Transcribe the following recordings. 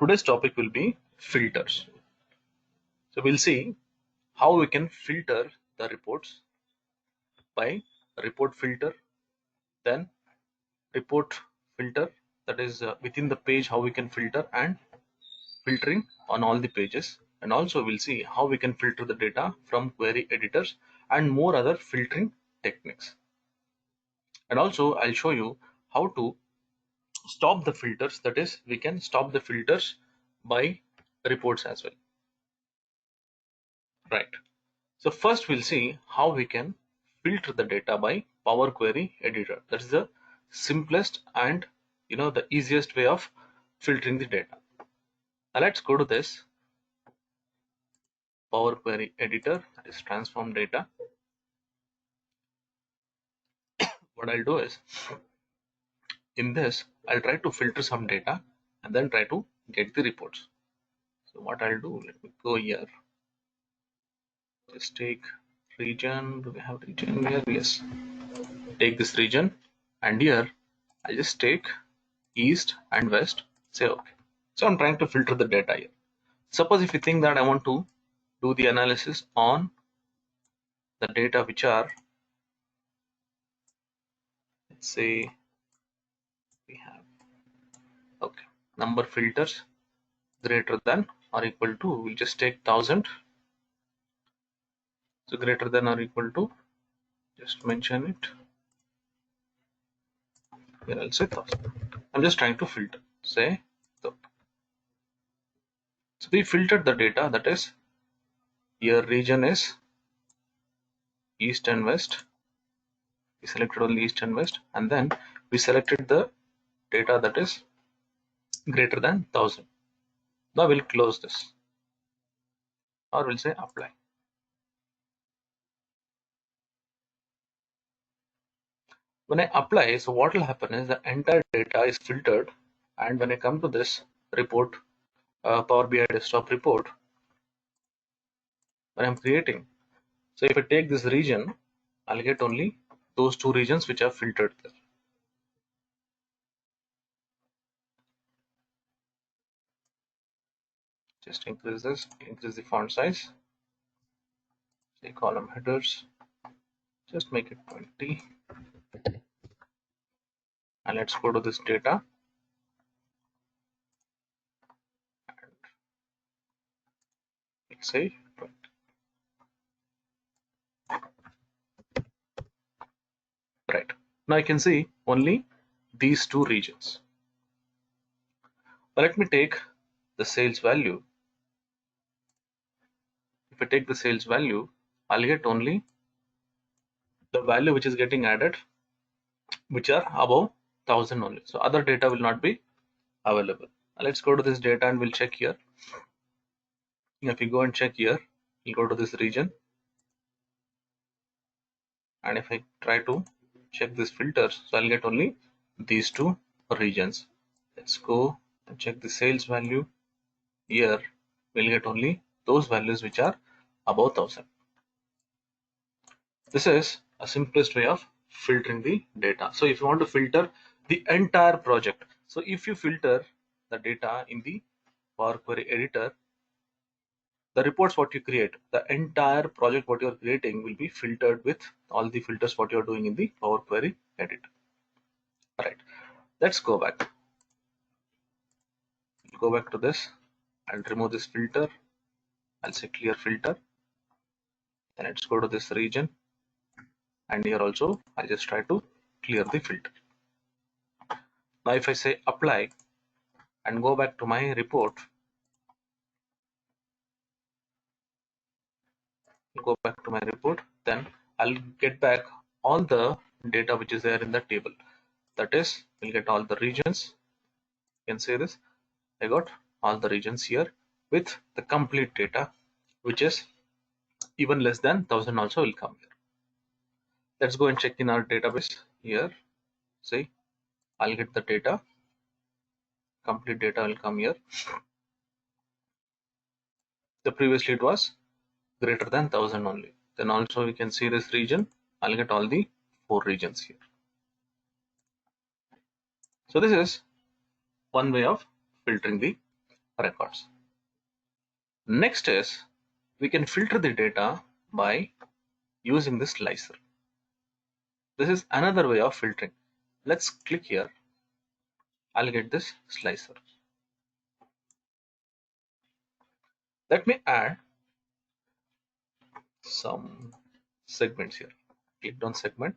Today's topic will be filters. So we'll see how we can filter the reports by report filter, then report filter, that is within the page how we can filter, and filtering on all the pages. And also we'll see how we can filter the data from query editors and more other filtering techniques. And also I'll show you how to stop the filters, that is we can stop the filters by reports as well. Right. So first we'll see how we can filter the data by Power Query Editor. That is the simplest and the easiest way of filtering the data. Now let's go to this Power Query Editor, that is transform data. What I'll do is in this I'll try to filter some data and then try to get the reports. So what I'll do, let me go here, just take region. Do we have region here? Yes, take this region, and here I'll just take east and west, say okay. So I'm trying to filter the data here. Suppose if you think that I want to do the analysis on the data which are, let's say we have okay, number filters greater than or equal to, we'll just take 1000. So greater than or equal to, just mention it here, I'll say 1000. I'm just trying to filter, say so. So we filtered the data, that is here region is east and west. We selected only east and west, and then we selected the data that is greater than 1000. Now we'll close this, or we'll say apply. When I apply, so what will happen is the entire data is filtered, and when I come to this report, Power BI desktop report, when I'm creating, so if I take this region, I'll get only those two regions which are filtered there. Just increase this, increase the font size, say column headers, just make it 20, and let's go to this data. Let's say 20. Right. Now I can see only these two regions. But let me take the sales value. If I take the sales value, I'll get only the value which is getting added, which are above 1000 only. So other data will not be available. Now let's go to this data and we'll check here. If you go and check here, you go to this region, and if I try to check this filters, so I'll get only these two regions. Let's go and check the sales value. Here we'll get only those values which are above 1000. This is a simplest way of filtering the data. So if you want to filter the entire project, so if you filter the data in the Power Query Editor, the reports what you create, the entire project what you are creating will be filtered with all the filters what you are doing in the Power Query Editor. All right, let's go back. Go back to this. I'll remove this filter. I'll say clear filter. Then let's go to this region, and here also I'll just try to clear the filter. Now if I say apply and go back to my report, go back to my report, then I'll get back all the data which is there in the table. That is, we'll get all the regions. You can say this, I got all the regions here with the complete data, which is even less than 1000 also will come here. Let's go and check in our database here. See, I'll get the data, complete data will come here. The previously it was greater than 1000 only. Then also we can see this region, I'll get all the 4 regions here. So this is one way of filtering the records. Next is we can filter the data by using the slicer. This is another way of filtering. Let's click here. I'll get this slicer. Let me add some segments here. Click on segment.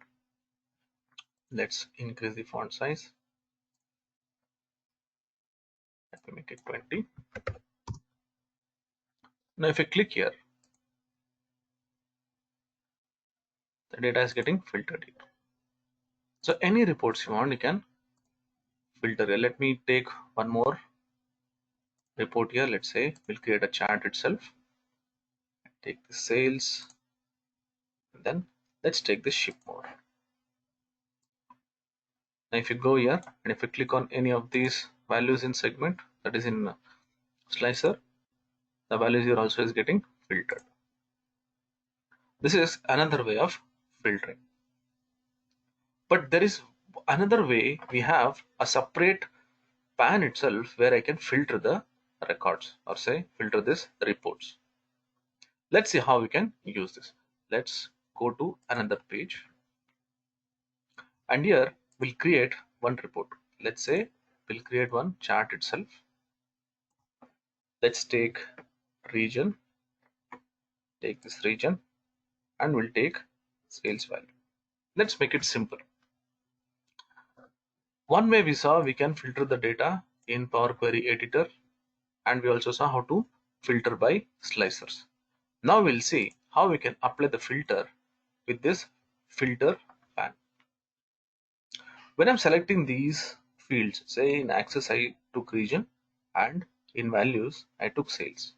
Let's increase the font size. Let me make it 20. Now if I click here, the data is getting filtered here. So any reports you want, you can filter here. Let me take one more report here. Let's say we'll create a chart itself. Take the sales, and then let's take the ship mode. Now if you go here and if you click on any of these values in segment, that is in slicer, the values here also is getting filtered. This is another way of filtering. But there is another way. We have a separate pan itself where I can filter the records, or say filter this reports. Let's see how we can use this. Let's go to another page, and here we'll create one report. Let's say we'll create one chart itself. Let's take region, take this region, and we'll take sales value. Let's make it simple. One way we saw we can filter the data in Power Query Editor, and we also saw how to filter by slicers. Now we'll see how we can apply the filter with this filter pan. When I'm selecting these fields, say in access I took region and in values I took sales.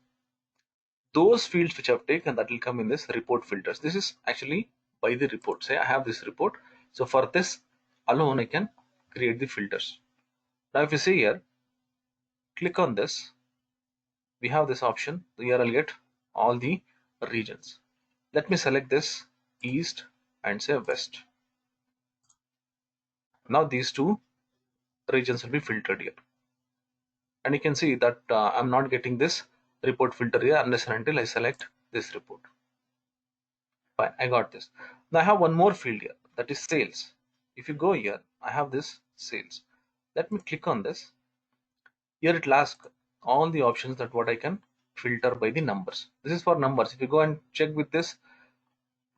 Those fields which I've taken, that will come in this report filters. This is actually by the report. Say I have this report, so for this alone I can create the filters. Now if you see here, click on this, we have this option. Here I'll get all the regions. Let me select this east and say west. Now these two regions will be filtered here, and you can see that I'm not getting this report filter here unless and until I select this report. Fine, I got this. Now I have one more field here, that is sales. If you go here, I have this sales. Let me click on this. Here it will ask all the options that what I can filter by the numbers. This is for numbers. If you go and check with this,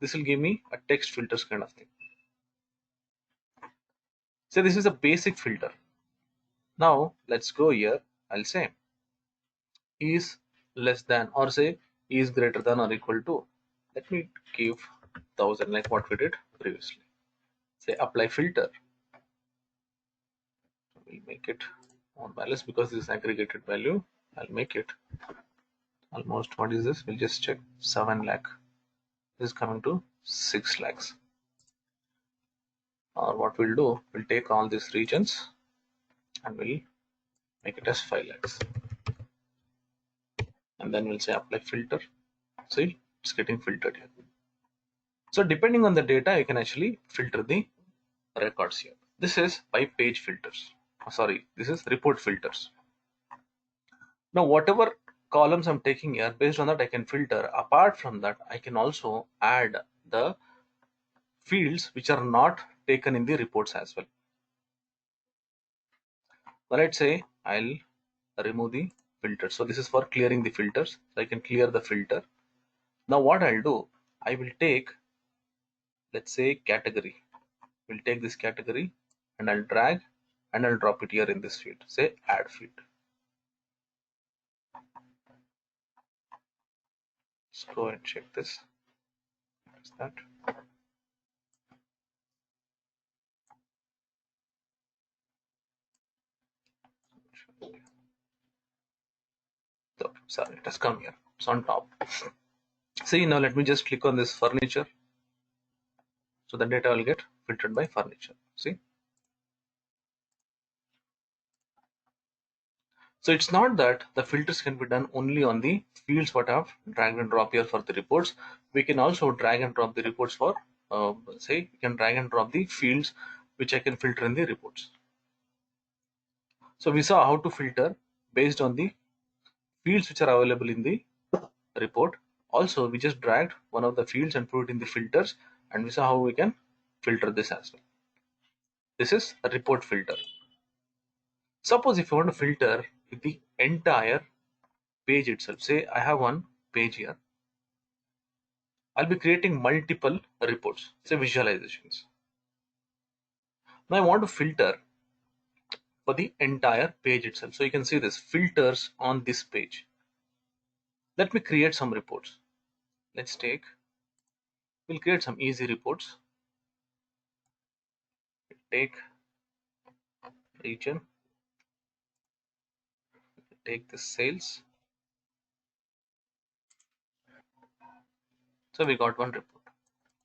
this will give me a text filters kind of thing. So this is a basic filter. Now let's go here. I'll say is less than, or say is greater than or equal to. Let me give 1000 like what we did previously. Say apply filter. We'll make it on balance because this is aggregated value. I'll make it almost, what is this? We'll just check 7 lakh. This is coming to 6 lakhs. Or what we'll do, we'll take all these regions and we'll make it as 5 lakhs. And then we'll say apply filter. See, it's getting filtered here. So depending on the data, you can actually filter the records here. This is by page filters. Sorry, this is report filters. Now whatever columns I'm taking here, based on that I can filter. Apart from that, I can also add the fields which are not taken in the reports as well. Now let's say I'll remove the filter. So this is for clearing the filters. So I can clear the filter. Now what I'll do, I will take, let's say category. We'll take this category and I'll drag and I'll drop it here in this field. Say add field. Let's go and check this. What is that? So, sorry, it has come here. It's on top. See, now let me just click on this furniture. So the data will get filtered by furniture. See? So it's not that the filters can be done only on the fields what I've drag and drop here for the reports. We can also drag and drop the reports for, say, we can drag and drop the fields which I can filter in the reports. So we saw how to filter based on the fields which are available in the report. Also, we just dragged one of the fields and put it in the filters, and we saw how we can filter this as well. This is a report filter. Suppose if you want to filter the entire page itself, say I have one page here, I'll be creating multiple reports, say visualizations. Now I want to filter for the entire page itself. So you can see this filters on this page. Let me create some reports. We'll create some easy reports. Take region, take the sales. So we got one report.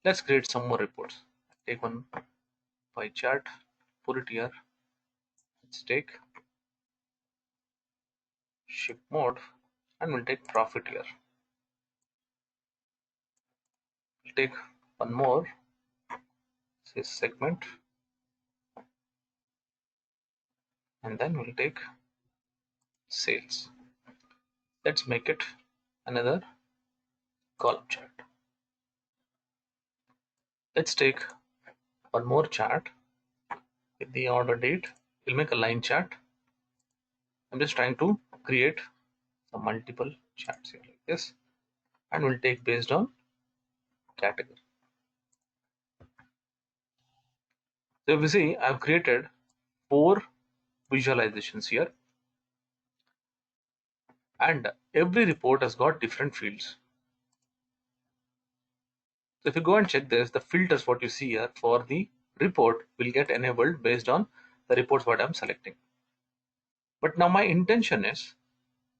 Let's create some more reports. Take one pie chart, put it here. Let's take ship mode and we'll take profit here. We'll take one more, say segment, and then we'll take sales. Let's make it another column chart. Let's take one more chart with the order date. We'll make a line chart. I'm just trying to create some multiple charts here like this, and we'll take based on category. So if you see, I've created 4 visualizations here, and every report has got different fields. So if you go and check this, the filters what you see here for the report will get enabled based on the reports what I'm selecting. But now my intention is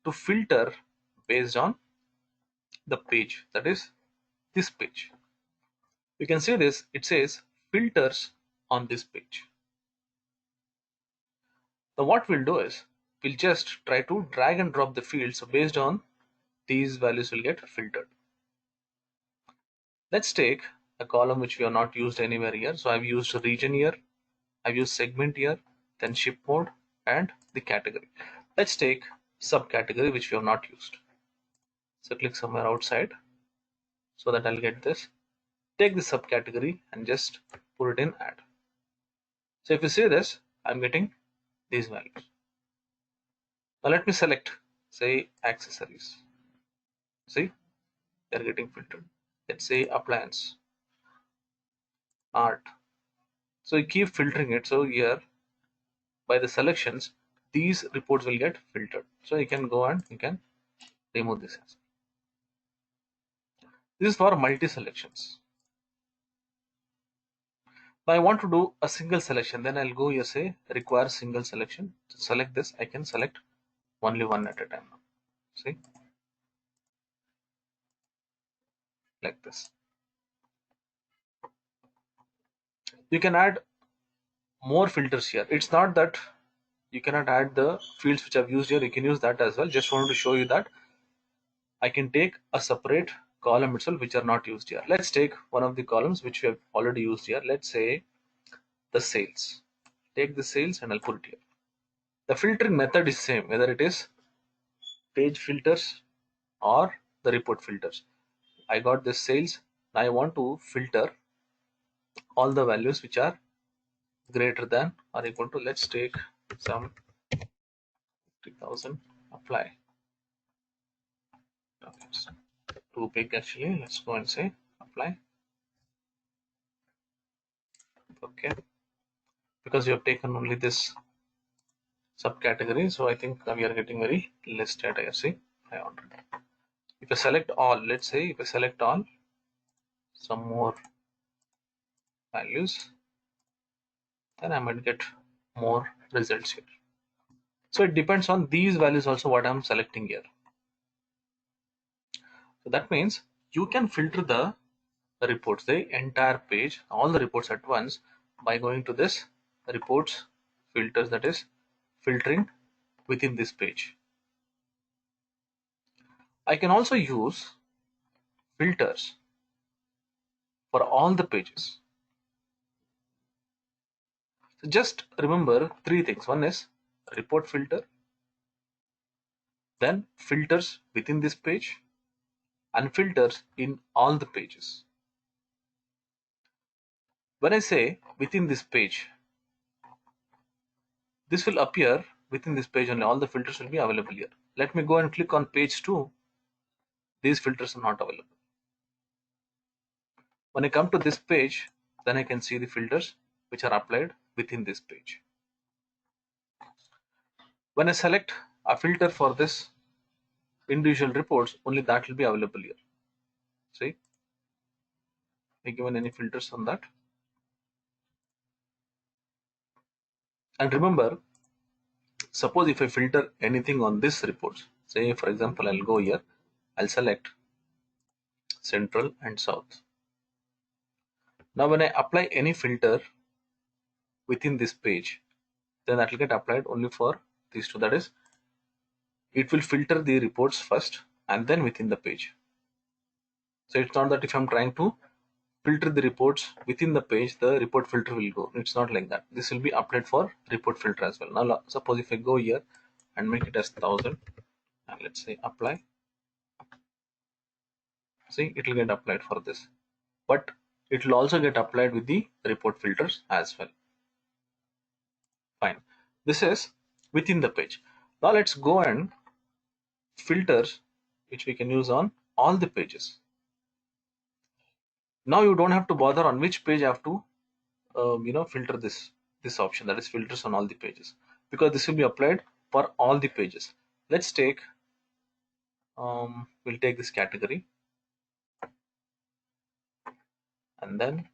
to filter based on the page, that is this page. You can see this, it says filters on this page. Now what we'll do is we'll just try to drag and drop the fields, so based on these values will get filtered. Let's take a column which we have not used anywhere here. So I've used region here, I've used segment here, then ship mode and the category. Let's take subcategory which we have not used. So click somewhere outside so that I'll get this. Take the subcategory and just put it in add. So if you see this, I'm getting these values. Now let me select, say, accessories. See, they're getting filtered. Let's say appliance, art. So you keep filtering it. So here by the selections, these reports will get filtered. So you can go and you can remove this. This is for multi selections. Now I want to do a single selection, then I'll go here, say require single selection. To select this, I can select only one at a time. See, like this. You can add more filters here. It's not that you cannot add the fields which I've used here, you can use that as well. Just wanted to show you that I can take a separate column itself which are not used here. Let's take one of the columns which we have already used here. Let's say the sales. Take the sales and I'll put it here. The filtering method is same, whether it is page filters or the report filters. I got this sales. Now I want to filter all the values which are greater than or equal to, let's take some 3000, apply. Okay, it's too big actually. Let's go and say apply. Okay, because you have taken only this subcategory, so I think we are getting very less data here. See, I ordered. If I select all, let's say if I select all, some more values, then I might get more results here. So it depends on these values also what I'm selecting here. So that means you can filter the reports, the entire page, all the reports at once by going to this reports filters, that is filtering within this page. I can also use filters for all the pages. So just remember 3 things. One is report filter, then filters within this page, and filters in all the pages. When I say within this page, this will appear within this page only. All the filters will be available here. Let me go and click on page 2. These filters are not available. When I come to this page, then I can see the filters which are applied within this page. When I select a filter for this individual reports, only that will be available here. See, I given any filters on that. And remember, suppose if I filter anything on this reports, say for example, I'll go here, I'll select central and south. Now when I apply any filter within this page, then that will get applied only for these two. That is, it will filter the reports first and then within the page. So it's not that if I'm trying to filter the reports within the page, the report filter will go. It's not like that. This will be applied for report filter as well. Now suppose if I go here and make it as 1000 and let's say apply, see, it will get applied for this, but it will also get applied with the report filters as well. Fine, this is within the page. Now let's go and filters which we can use on all the pages. Now you don't have to bother on which page I have to filter this option, that is filters on all the pages, because this will be applied for all the pages. Let's take we'll take this category, and then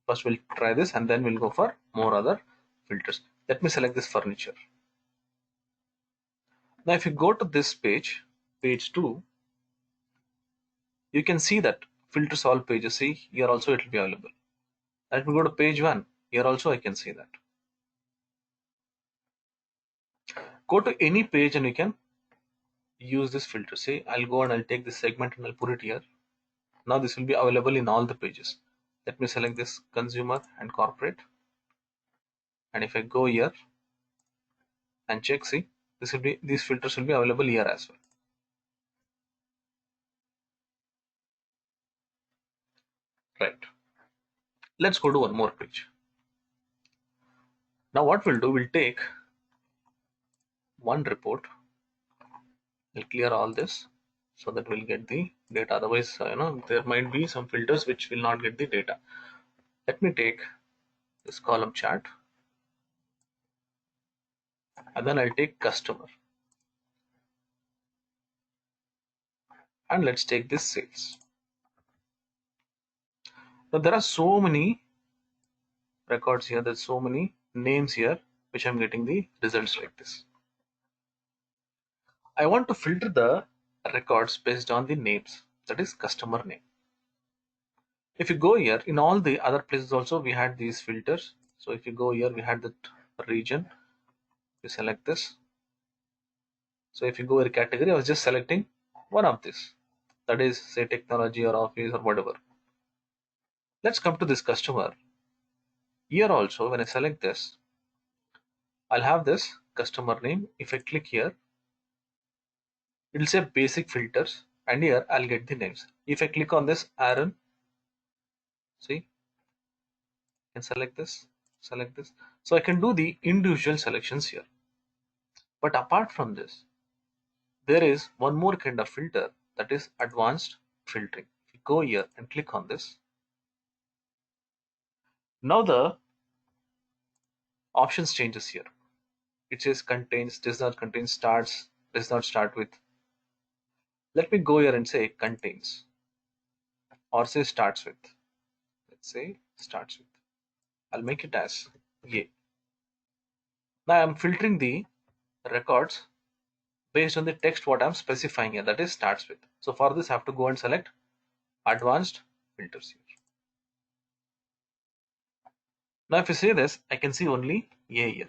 first we'll try this and then we'll go for more other filters. Let me select this furniture. Now if you go to this page, page 2, you can see that filters all pages. See, here also it will be available. Let me go to page 1. Here also I can see that. Go to any page and you can use this filter. Say I'll go and I'll take this segment and I'll put it here. Now this will be available in all the pages. Let me select this consumer and corporate, and if I go here and check, see, these filters will be available here as well. Right. Let's go to one more page. Now what we'll do, we'll take one report. We'll clear all this so that we'll get the data. Otherwise, there might be some filters which will not get the data. Let me take this column chart, and then I'll take customer, and let's take this sales. Now there are so many records here, there's so many names here which I'm getting the results like this. I want to filter the records based on the names, that is customer name. If you go here, in all the other places also we had these filters. So if you go here, we had that region, you select this. So if you go to category, I was just selecting one of this, that is say technology or office or whatever. Let's come to this customer. Here also when I select this, I'll have this customer name. If I click here, it will say basic filters, and here I'll get the names. If I click on this Aaron, see, I can select this. So I can do the individual selections here. But apart from this, there is one more kind of filter, that is advanced filtering. If you go here and click on this, now the options changes here. It says contains, does not contain, starts, does not start with. Let me go here and say contains, or say starts with. Let's say starts with. I'll make it as A. Now I'm filtering the records based on the text what I'm specifying here, that is starts with. So for this I have to go and select advanced filters here. Now if you see this, I can see only A here.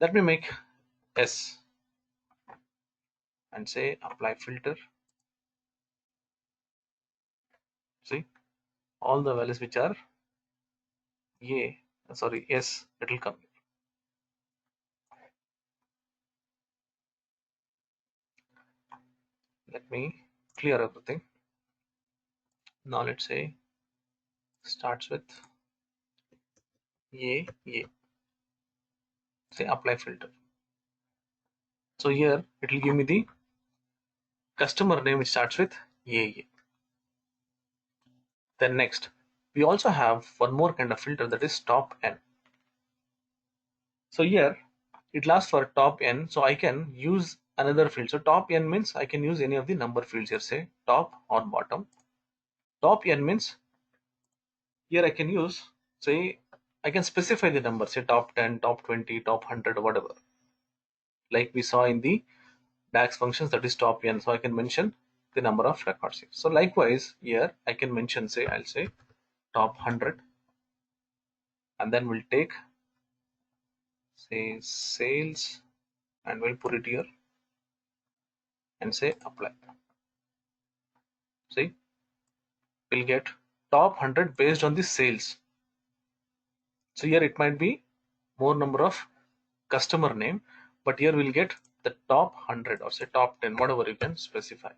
Let me make S and say apply filter. See, all the values which are S, it will come here. Let me clear everything. Now let's say starts with a, say apply filter. So here it will give me the customer name which starts with a. Then next, we also have one more kind of filter, that is top n. So here it lasts for top n, so I can use another field. So top n means I can use any of the number fields here, say top or bottom. Top n means here I can use, say I can specify the number, say top 10, top 20, top 100, whatever, like we saw in the DAX functions, that is top n. So I can mention the number of records here. So likewise here I can mention, say I'll say top 100, and then we'll take say sales and we'll put it here and say apply. See, we'll get top 100 based on the sales. So here it might be more number of customer name, but here we'll get the top 100 or say top 10, whatever you can specify.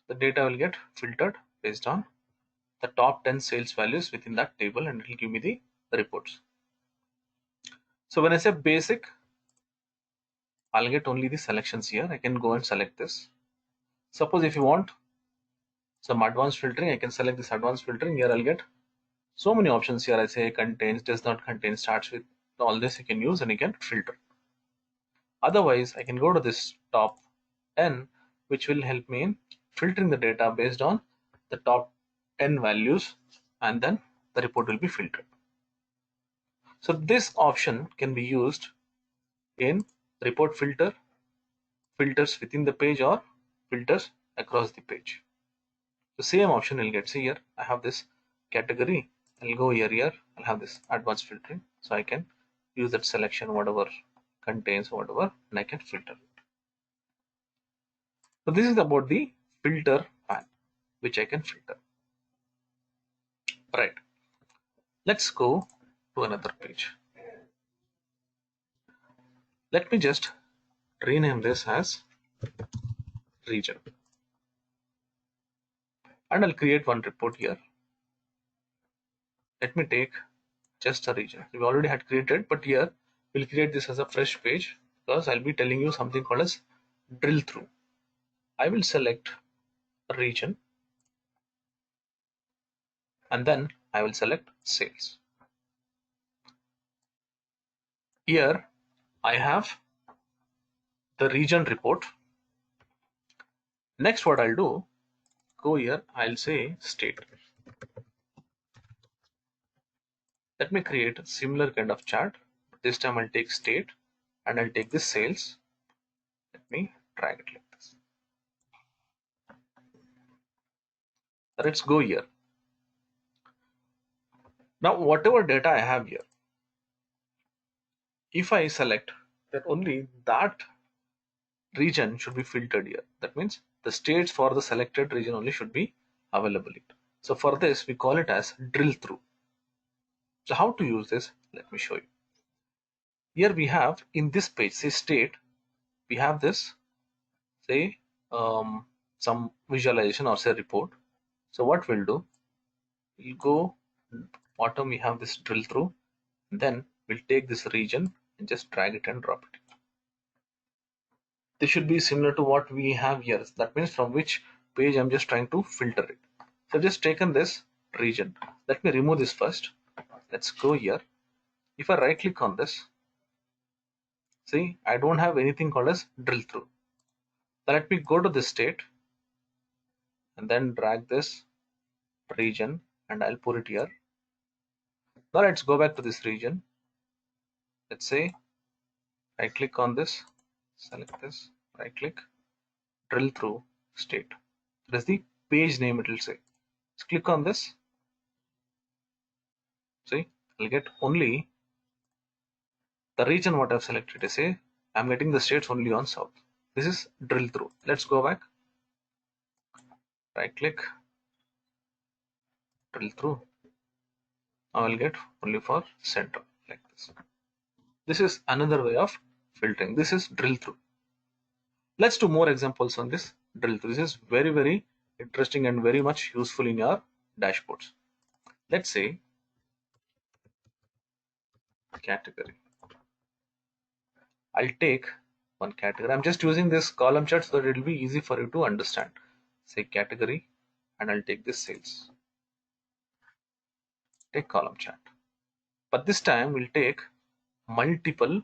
The data will get filtered based on the top 10 sales values within that table, and it will give me the reports. So when I say basic, I'll get only the selections here. I can go and select this. Suppose if you want some advanced filtering, I can select this advanced filtering. Here I'll get so many options here. I say contains, does not contain, starts with, all this you can use and you can filter. Otherwise, I can go to this top n, which will help me in filtering the data based on the top n values, and then the report will be filtered. So this option can be used in report filter, filters within the page, or filters across the page. The same option you'll get. See here, I have this category. I'll go here, I'll have this advanced filtering. So I can use that selection, whatever contains, whatever, and I can filter it. So this is about the filter pan, which I can filter. Right. Let's go to another page. Let me just rename this as region. And I'll create one report here. Let me take just a region. We already had created, but here we'll create this as a fresh page because I'll be telling you something called as drill through. I will select a region and then I will select sales. Here I have the region report. Next, what I'll do, go here, I'll say state. Let me create a similar kind of chart. This time I'll take state and I'll take this sales. Let me drag it like this. Let's go here. Now, whatever data I have here, if I select that, only that region should be filtered here. That means the states for the selected region only should be available here. So for this, we call it as drill through. So how to use this? Let me show you. Here we have in this page, say state, we have this, say some visualization or say report. So what we'll do, we'll go bottom, we have this drill through, then we'll take this region and just drag it and drop it. This should be similar to what we have here. That means from which page I'm just trying to filter it. So I've just taken this region. Let me remove this first. Let's go here. If I right click on this, see, I don't have anything called as drill through. Now let me go to this state and then drag this region and I'll put it here. Now let's go back to this region. Let's say right click on this, select this, right click, drill through state. That is the page name it will say. Let's click on this. See, I'll get only the region what I've selected. I say I'm getting the states only on south. This is drill through. Let's go back. Right click, drill through. I will get only for center like this. This is another way of filtering. This is drill through. Let's do more examples on this drill through. This is very interesting and very much useful in your dashboards. Let's say category. I'll take one category. I'm just using this column chart so that it will be easy for you to understand. Say category, and I'll take this sales. Take column chart. But this time we'll take multiple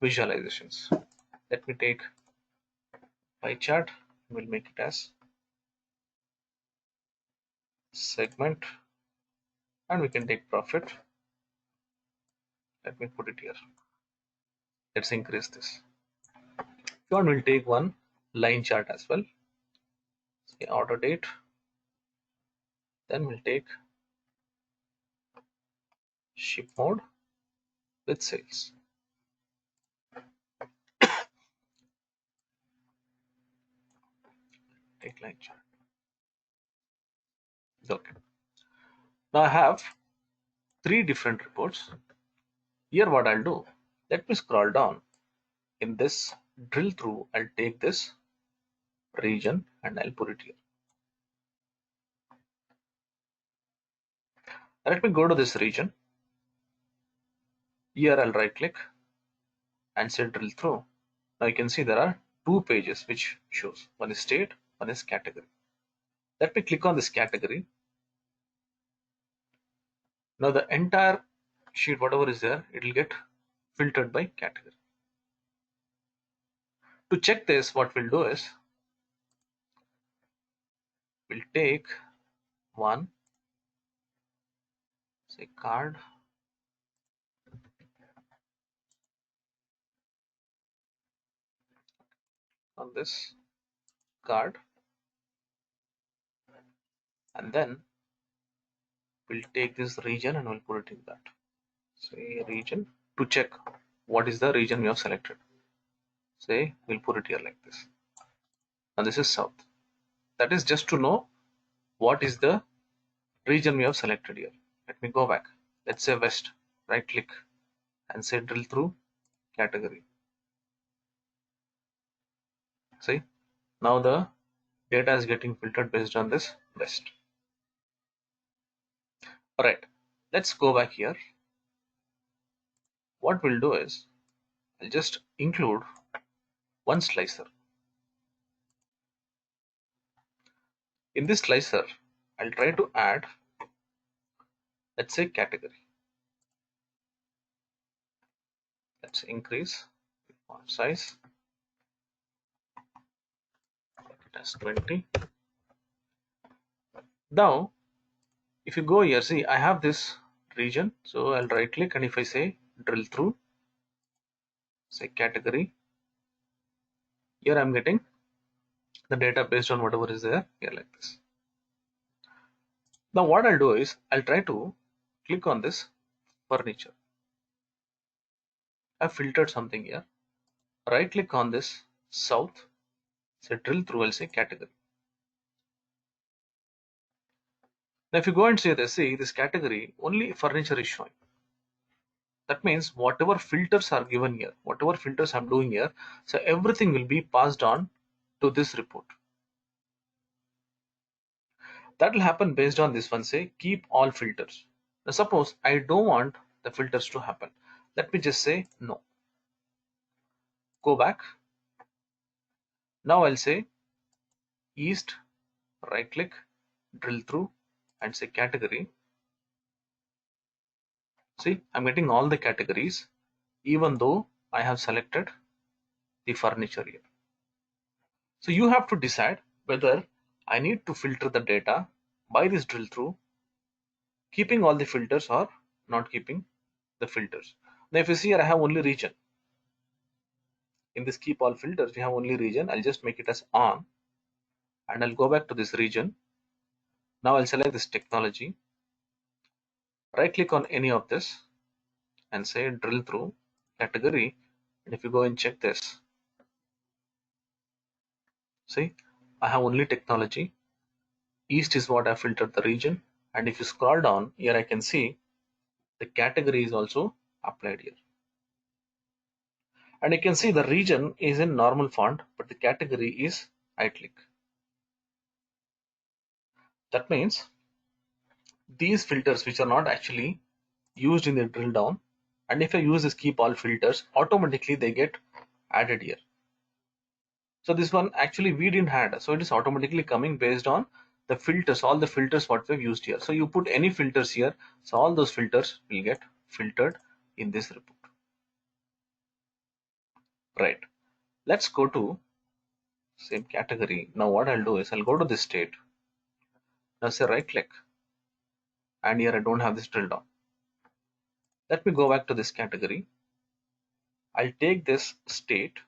visualizations. Let me take pie chart. We'll make it as segment, and we can take profit. Let me put it here. Let's increase this. If you want, we'll take one line chart as well. Say order date. Then we'll take ship mode with sales. Take line chart. Okay. Now I have three different reports. Here what I'll do, let me scroll down. In this drill through, I'll take this region and I'll put it here. Let me go to this region. Here I'll right click and say drill through. Now you can see there are two pages which shows. One is state, one is category. Let me click on this category. Now the entire sheet, whatever is there, it will get filtered by category. To check this, what we'll do is we'll take one, say card, on this card, and then we'll take this region and we'll put it in that. Say region, to check what is the region we have selected. Say we'll put it here like this. And this is south. That is just to know what is the region we have selected here. Let me go back. Let's say west. Right click and say drill through category. See, now the data is getting filtered based on this west. Alright, let's go back here. What we'll do is I'll just include one slicer. In this slicer, I'll try to add, let's say category. Let's increase font size. It has 20. Now, if you go here, see, I have this region. So I'll right click, and if I say drill through, say category, here I'm getting the data based on whatever is there here like this. Now what I'll do is I'll try to click on this furniture. I've filtered something here. Right click on this south, say drill through, I'll say category. Now if you go and say this, see this category, only furniture is showing. That means whatever filters are given here, whatever filters I'm doing here, so everything will be passed on to this report. That will happen based on this one, say keep all filters. Now suppose I don't want the filters to happen. Let me just say no. Go back. Now I'll say east, right click, drill through, and say category. See, I'm getting all the categories even though I have selected the furniture here. So you have to decide whether I need to filter the data by this drill through, keeping all the filters or not keeping the filters. Now if you see here, I have only region. In this keep all filters, we have only region. I'll just make it as on, and I'll go back to this region. Now I'll select this technology, right click on any of this and say drill through category. And if you go and check this, see, I have only technology. East is what I filtered the region. And if you scroll down here, I can see the category is also applied here. And you can see the region is in normal font, but the category is iTech. That means these filters which are not actually used in the drill down, and if I use this keep all filters, automatically they get added here. So this one actually we didn't add, so it is automatically coming based on the filters, all the filters what we've used here. So you put any filters here, so all those filters will get filtered in this report. Right. Let's go to same category. Now what I'll do is I'll go to this state. Now say right click, and here I don't have this drill down. Let me go back to this category. I'll take this state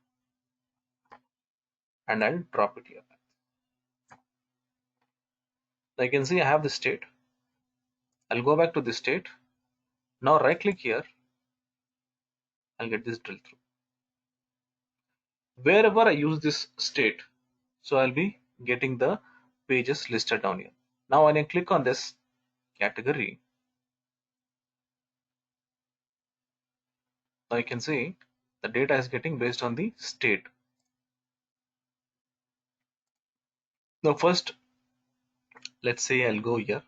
and I'll drop it here. Now you can see I have this state. I'll go back to this state. Now right click here. I'll get this drill through. Wherever I use this state, so I'll be getting the pages listed down here. Now when I click on this category, now you can see the data is getting based on the state. Now first, let's say I'll go here,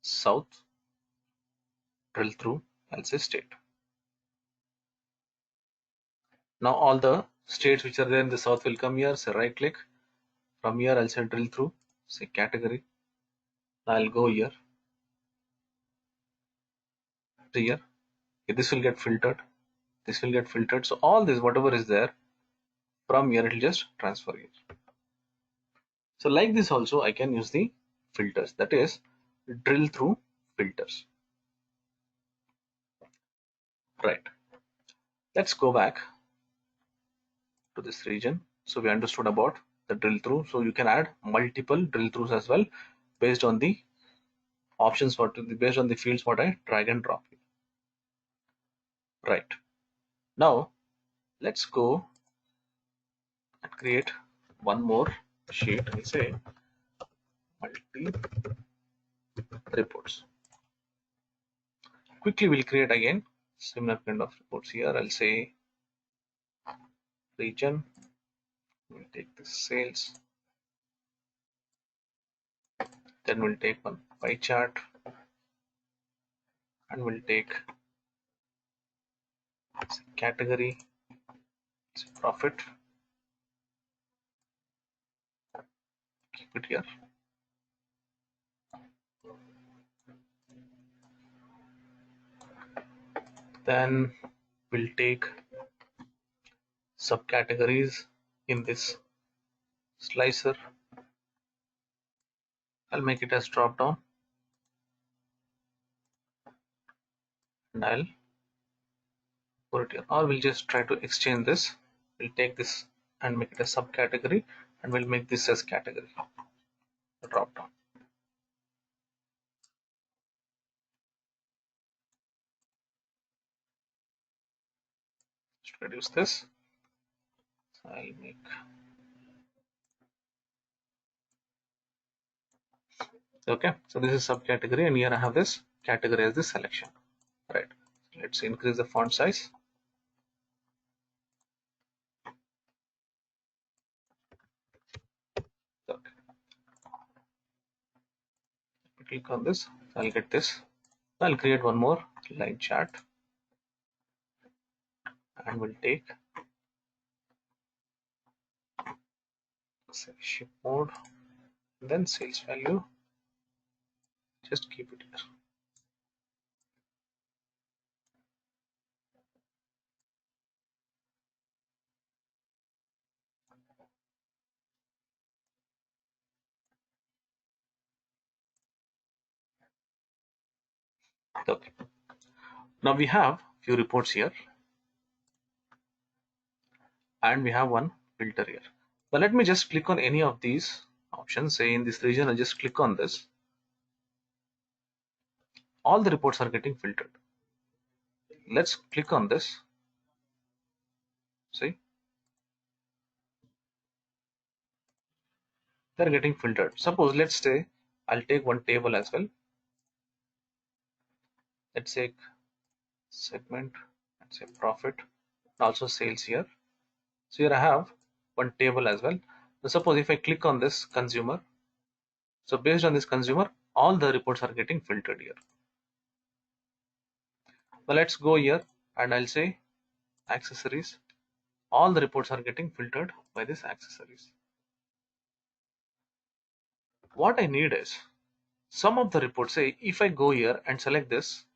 south, drill through, I'll say state. Now all the states which are there in the south will come here, say right click. From here I'll say drill through, say category. Now I'll go here, to here. Okay, this will get filtered, this will get filtered. So all this, whatever is there, from here it will just transfer here. So like this also I can use the filters, that is drill through filters. Right. Let's go back to this region. So we understood about the drill through. So you can add multiple drill throughs as well based on the options, based on the fields what I drag and drop. Right. Now let's go and create one more sheet and say multi reports. Quickly we'll create again similar kind of reports here. I'll say region, we'll take this sales, then we'll take one pie chart, and we'll take category, profit, keep it here. Then we'll take subcategories in this slicer. I'll make it as drop down, and I'll put it here, or we'll just try to exchange this. We'll take this and make it a subcategory, and we'll make this as category, drop down. Just reduce this. So I'll make okay. So this is subcategory, and here I have this category as the selection. Right. Let's increase the font size. Okay. Click on this. I'll get this. I'll create one more line chart, and we'll take ship mode, then sales value. Just keep it here. Okay. Now we have few reports here, and we have one filter here. But let me just click on any of these options. Say in this region, I just click on this. All the reports are getting filtered. Let's click on this. See, they're getting filtered. Suppose let's say I'll take one table as well. Let's say segment and say profit, also sales here. So here I have one table as well. So suppose if I click on this consumer, so based on this consumer, all the reports are getting filtered here. Now let's go here and I'll say accessories. All the reports are getting filtered by this accessories. What I need is some of the reports. Say if I go here and select this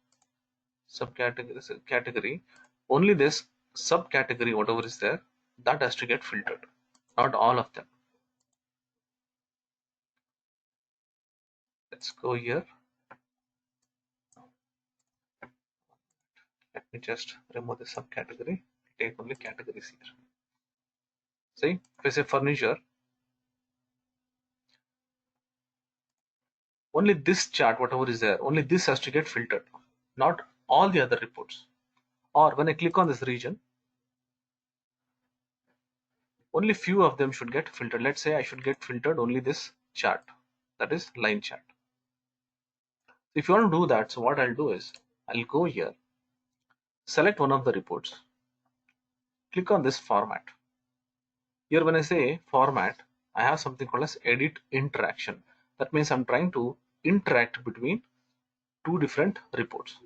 subcategory, this category, only this subcategory, whatever is there, that has to get filtered, not all of them. Let's go here. Let me just remove the subcategory. Take only categories here. See, if I say furniture, only this chart, whatever is there, only this has to get filtered, not all the other reports. Or when I click on this region, only few of them should get filtered. Let's say I should get filtered only this chart, that is line chart. If you want to do that, so what I'll do is I'll go here, select one of the reports, click on this format. Here when I say format, I have something called as edit interaction. That means I'm trying to interact between two different reports.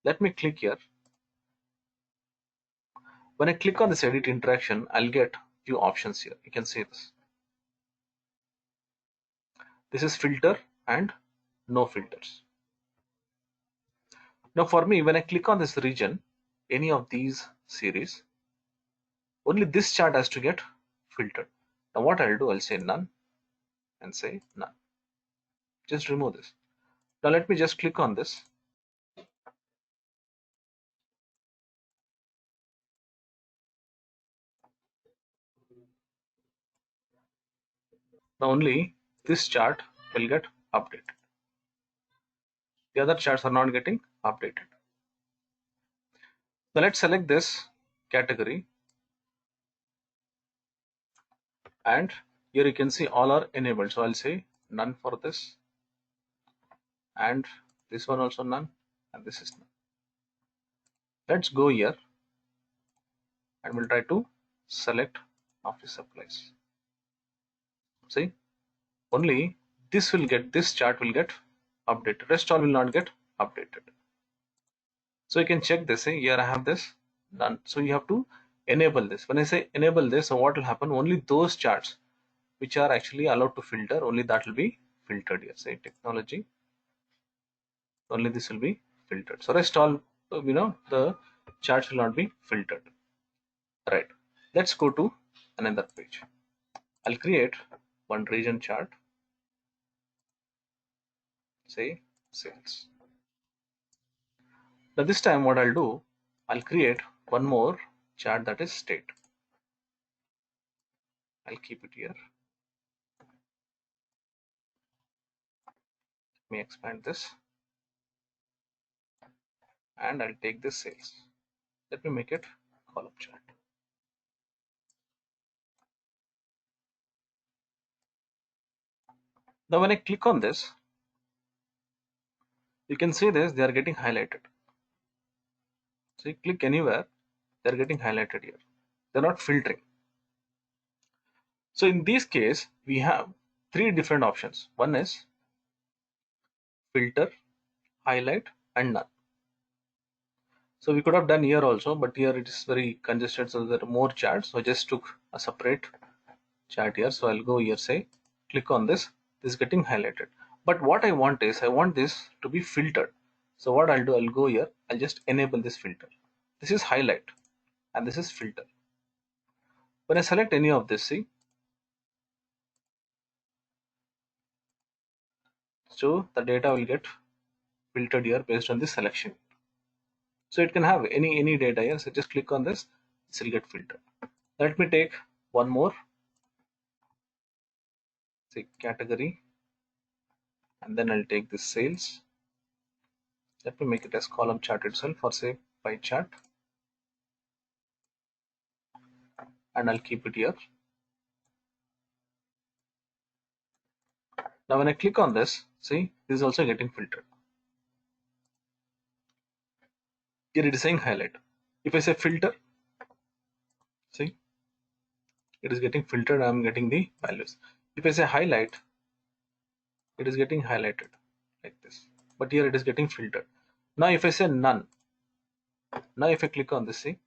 Let me click here. When I click on this edit interaction, I'll get few options here. You can see this. This is filter and no filters. Now for me, when I click on this region, any of these series, only this chart has to get filtered. Now what I'll do, I'll say none and say none. Just remove this. Now let me just click on this. Now only this chart will get updated. The other charts are not getting updated. Now let's select this category, and here you can see all are enabled. So I'll say none for this, and this one also none, and this is none. Let's go here and we'll try to select office supplies. See, only this chart will get updated, rest all will not get updated. So you can check this. See, here I have this done. So you have to enable this. When I say enable this, so what will happen, only those charts which are actually allowed to filter, only that will be filtered here. Say technology, only this will be filtered. So rest all, the charts will not be filtered. Right, let's go to another page. I'll create one region chart, say sales. Now this time what I'll do, I'll create one more chart, that is state. I'll keep it here. Let me expand this and I'll take this sales. Let me make it column chart. Now when I click on this, you can see this, they are getting highlighted. So you click anywhere, they're getting highlighted here. They're not filtering. So in this case, we have three different options. One is filter, highlight, and none. So we could have done here also, but here it is very congested, so there are more charts. So I just took a separate chart here. So I'll go here, say, click on this, this is getting highlighted. But what I want is, I want this to be filtered. So what I'll do, I'll go here, I'll just enable this filter. This is highlight and this is filter. When I select any of this, see, so the data will get filtered here based on the selection. So it can have any data here. So just click on this, this will get filtered. Let me take one more, say category, and then I'll take this sales. Let me make it as column chart itself, or say pie chart, and I'll keep it here. Now when I click on this, see, this is also getting filtered. Here it is saying highlight. If I say filter, see, it is getting filtered. I'm getting the values. If I say highlight, it is getting highlighted like this, but here it is getting filtered. Now if I say none, now if I click on this, see,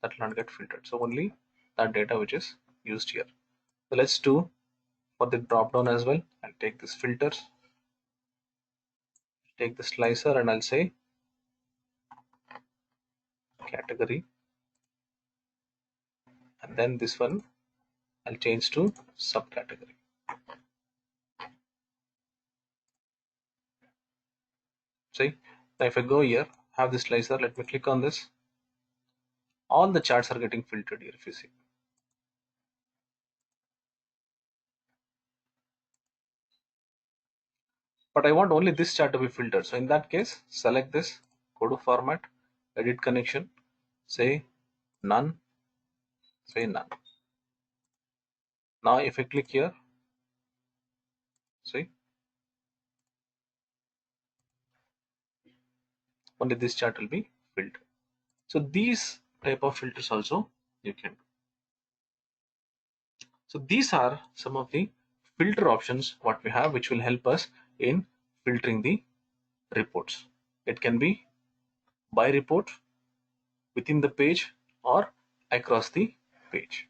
that will not get filtered. So only that data which is used here. So let's do for the drop down as well. I'll take this filters, take the slicer, and I'll say category, and then this one I'll change to subcategory. See, now if I go here, have this slicer, let me click on this. All the charts are getting filtered here if you see. But I want only this chart to be filtered. So in that case, select this, go to format, edit connection, say none, say none. Now if I click here, see, only this chart will be filtered. So these type of filters also you can do. So these are some of the filter options what we have, which will help us in filtering the reports. It can be by report, within the page, or across the page.